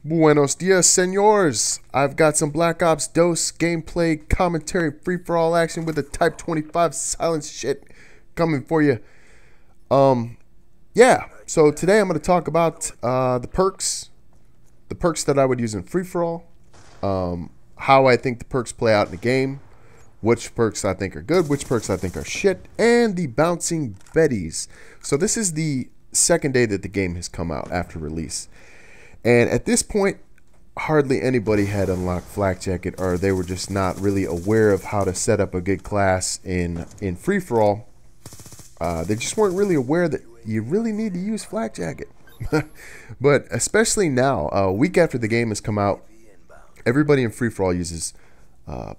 Buenos dias, senors. I've got some Black Ops DOS gameplay, commentary, free-for-all action with a Type 25 silence shit coming for you. Yeah. So today I'm going to talk about the perks that I would use in free-for-all, how I think the perks play out in the game, which perks I think are good, which perks I think are shit, and the bouncing Betties. So this is the second day that the game has come out after release. And at this point, hardly anybody had unlocked Flak Jacket, or they were just not really aware of how to set up a good class in free-for-all. They just weren't really aware that you really need to use Flak Jacket. But especially now, a week after the game has come out, everybody in free-for-all uses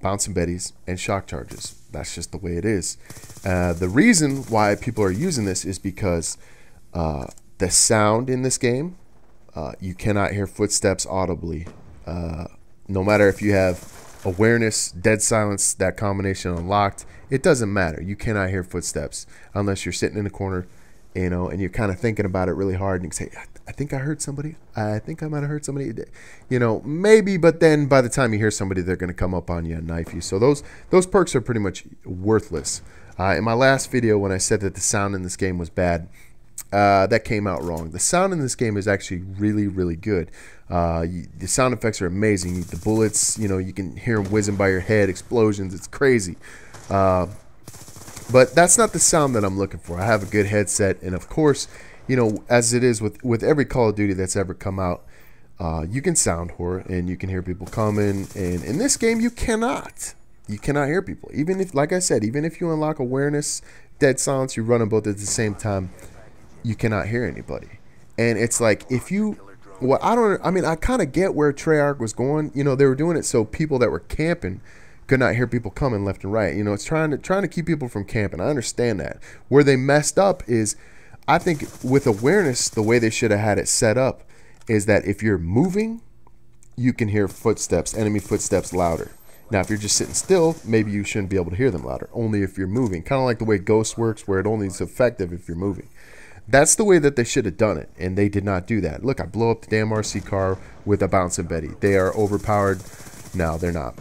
bouncing Betties and shock charges. That's just the way it is. The reason why people are using this is because the sound in this game, you cannot hear footsteps audibly. No matter if you have awareness, dead silence, that combination unlocked, it doesn't matter. You cannot hear footsteps unless you're sitting in the corner, and you're kind of thinking about it really hard, and you can say, I think I heard somebody. I think I might have heard somebody. Maybe, but then by the time you hear somebody, they're going to come up on you and knife you. So those perks are pretty much worthless. In my last video, when I said that the sound in this game was bad, that came out wrong. The sound in this game is actually really, really good. The sound effects are amazing. The bullets, you can hear them whizzing by your head, explosions. It's crazy. But that's not the sound that I'm looking for. I have a good headset, and of course, as it is with every Call of Duty that's ever come out, you can sound whore and you can hear people coming. And in this game, you cannot. You cannot hear people. Even if, like I said, even if you unlock awareness, dead silence, you run them both at the same time, you cannot hear anybody. And it's like, I kind of get where Treyarch was going. They were doing it so people that were camping could not hear people coming left and right. It's trying to keep people from camping. I understand that. Where they messed up is, I think with awareness, the way they should have had it set up is that if you're moving, you can hear footsteps, enemy footsteps louder. Now, if you're just sitting still, maybe you shouldn't be able to hear them louder, only if you're moving. Kind of like the way Ghost works, where it only is effective if you're moving. That's the way that they should have done it, and they did not do that. Look, I blow up the damn RC car with a bouncing Betty. They are overpowered. No, they're not.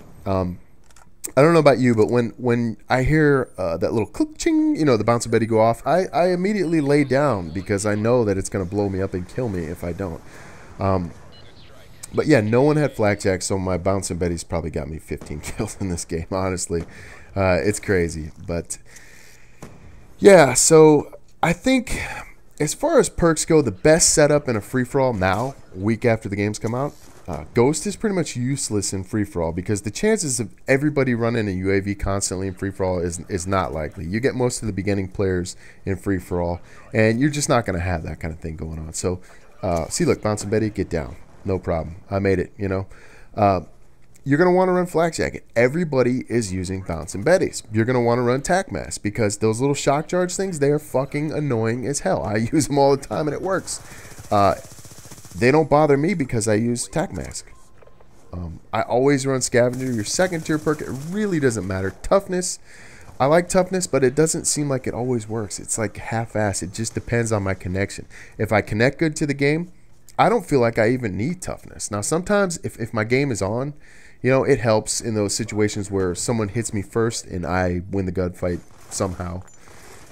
I don't know about you, but when I hear that little click-ching, the bouncing Betty go off, I immediately lay down because I know that it's going to blow me up and kill me if I don't. But yeah, no one had Flakjack, so my bouncing Betty's probably got me 15 kills in this game, honestly. It's crazy. But yeah, so I think as far as perks go, the best setup in a free-for-all now, a week after the game's come out, Ghost is pretty much useless in free-for-all because the chances of everybody running a UAV constantly in free-for-all is not likely. You get most of the beginning players in free-for-all, and you're just not going to have that kind of thing going on. So, see, look, Bouncing Betty, get down. No problem. I made it, You're going to want to run Flak Jacket. Everybody is using Bouncing Betties. You're going to want to run Tac Mask because those little shock charge things, they are fucking annoying as hell. I use them all the time and it works. They don't bother me because I use Tac Mask. I always run Scavenger. Your second tier perk, it really doesn't matter. Toughness, I like toughness, but it doesn't seem like it always works. It's like half-assed. It just depends on my connection. If I connect good to the game, I don't feel like I even need toughness. Now, sometimes if my game is on, it helps in those situations where someone hits me first and I win the gunfight somehow.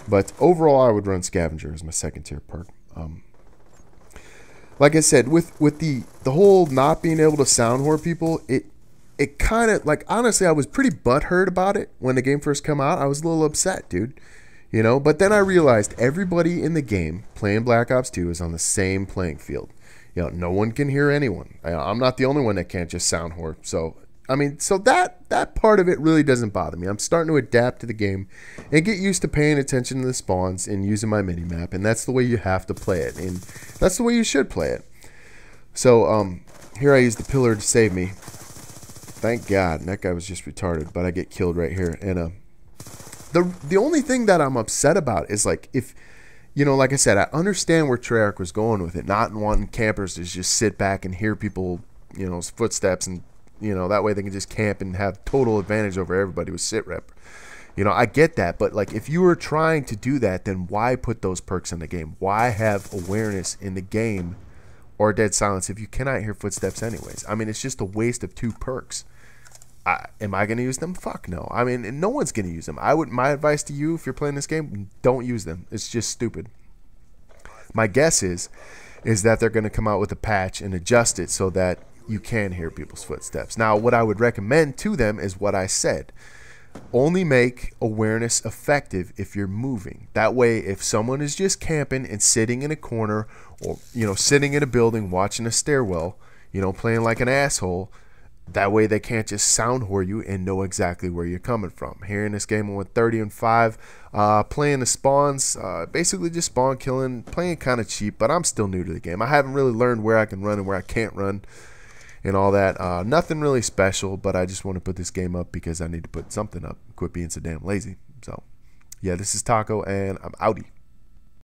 But overall, I would run Scavenger as my second tier perk. Like I said, with the whole not being able to sound whore people, it kind of, like, honestly, I was pretty butthurt about it when the game first came out. I was a little upset, dude. But then I realized everybody in the game playing Black Ops 2 is on the same playing field. No one can hear anyone. I'm not the only one that can't just sound whore. So, so that part of it really doesn't bother me. I'm starting to adapt to the game and get used to paying attention to the spawns and using my mini-map. And that's the way you have to play it. And that's the way you should play it. So, here I use the pillar to save me. Thank God. And that guy was just retarded, but I get killed right here. And the only thing that I'm upset about is, like, if... like I said, I understand where Treyarch was going with it, not wanting campers to just sit back and hear people, footsteps, and, that way they can just camp and have total advantage over everybody with sit rep. I get that, but, like, if you were trying to do that, then why put those perks in the game? Why have awareness in the game or dead silence if you cannot hear footsteps anyways. I mean, it's just a waste of 2 perks. Am I going to use them? Fuck no. I mean, no one's going to use them. My advice to you, if you're playing this game, don't use them. It's just stupid. My guess is that they're going to come out with a patch and adjust it so that you can hear people's footsteps. Now, what I would recommend to them is what I said. Only make awareness effective if you're moving. That way, if someone is just camping and sitting in a corner, or sitting in a building watching a stairwell, playing like an asshole, that way they can't just sound whore you and know exactly where you're coming from. Here in this game, I went 30-5, playing the spawns, basically just spawn killing, playing kind of cheap, but I'm still new to the game. I haven't really learned where I can run and where I can't run and all that. Nothing really special, but I just want to put this game up because I need to put something up. Quit being so damn lazy. So, yeah, this is Taco, and I'm outie.